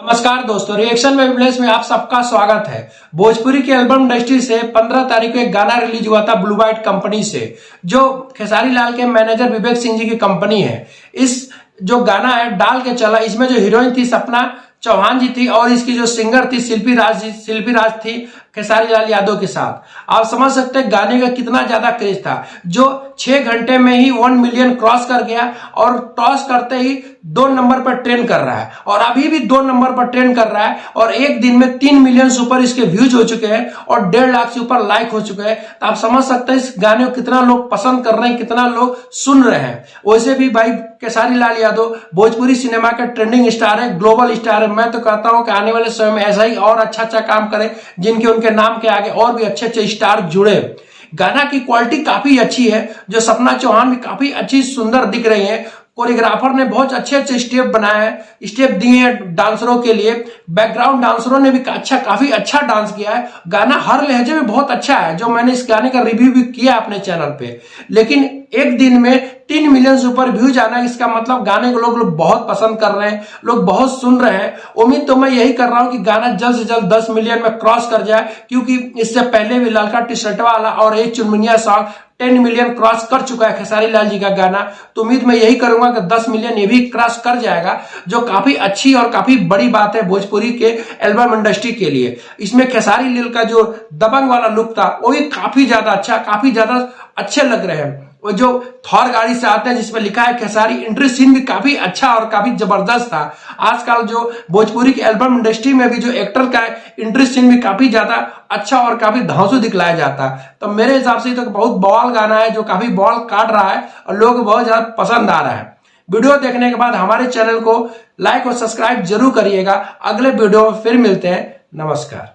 नमस्कार दोस्तों, reaction web place में आप सबका स्वागत है। भोजपुरी के एल्बम इंडस्ट्री से 15 तारीख को एक गाना रिलीज हुआ था ब्लू वाइट कंपनी से, जो खेसारी लाल के मैनेजर विवेक सिंह जी की कंपनी है। इस जो गाना है डाल के चला, इसमें जो हीरोइन थी सपना चौहान जी थी और इसकी जो सिंगर थी शिल्पी राज थी खेसारी लाल यादव के साथ। आप समझ सकते हैं गाने का कितना ज्यादा क्रेज था, जो 6 घंटे में ही 1 मिलियन क्रॉस कर गया और क्रॉस करते ही 2 नंबर पर ट्रेंड कर रहा है और अभी भी 2 नंबर पर ट्रेंड कर रहा है और एक दिन में 3 मिलियन से ऊपर इसके व्यूज हो चुके हैं और 1.5 लाख से ऊपर लाइक हो चुके हैं। तो आप समझ सकते हैं इस गाने को कितना लोग पसंद कर रहे हैं, कितना लोग सुन रहे हैं। वैसे भी भाई खेसारी लाल यादव भोजपुरी सिनेमा का ट्रेंडिंग स्टार है, ग्लोबल स्टार है। मैं तो कहता हूं कि आने वाले समय में ऐसा ही और अच्छा काम करे, जिनके उनके नाम के आगे और भी अच्छे स्टार जुड़े। गाना की क्वालिटी काफी अच्छी है, जो सपना चौहान भी काफी अच्छी सुंदर दिख रही है। कोरियोग्राफर ने बहुत अच्छे स्टेप बनाए हैं, स्टेप दिए हैं डांसरों के लिए। बैकग्राउंड डांसरों ने भी काफी अच्छा डांस किया है। गाना हर लहजे में बहुत अच्छा है, जो मैंने इस गाने का रिव्यू भी किया अपने चैनल पे। लेकिन एक दिन में 3 मिलियन से ऊपर व्यूज आना, इसका मतलब गाने को लोग बहुत पसंद कर रहे हैं, लोग बहुत सुन रहे हैं। उम्मीद तो मैं यही कर रहा हूं कि गाना जल्द से जल्द 10 मिलियन में क्रॉस कर जाए, क्योंकि इससे पहले भी ललका टी शर्ट वाला और एक चुनमुनिया सॉन्ग 10 मिलियन क्रॉस कर चुका है खेसारी लाल जी का गाना। तो उम्मीद मैं यही करूंगा कि 10 मिलियन ये भी क्रॉस कर जाएगा, जो काफी अच्छी और काफी बड़ी बात है भोजपुरी के एल्बम इंडस्ट्री के लिए। इसमें खेसारी लाल का जो दबंग वाला लुक था वो भी काफी ज्यादा अच्छा, काफी ज्यादा अच्छे लग रहे हैं। वो जो थॉर गाड़ी से आते हैं जिसमें लिखा है खेसारी, एंट्री सीन भी काफी अच्छा और काफी जबरदस्त था। आजकल जो भोजपुरी के एल्बम इंडस्ट्री में भी जो एक्टर का एंट्री सीन भी काफी ज्यादा अच्छा और काफी धांसू दिखलाया जाता है। तो मेरे हिसाब से तो बहुत बवाल गाना है, जो काफी बवाल काट रहा है और लोग बहुत ज्यादा पसंद आ रहा है। वीडियो देखने के बाद हमारे चैनल को लाइक और सब्सक्राइब जरूर करिएगा। अगले वीडियो में फिर मिलते हैं। नमस्कार।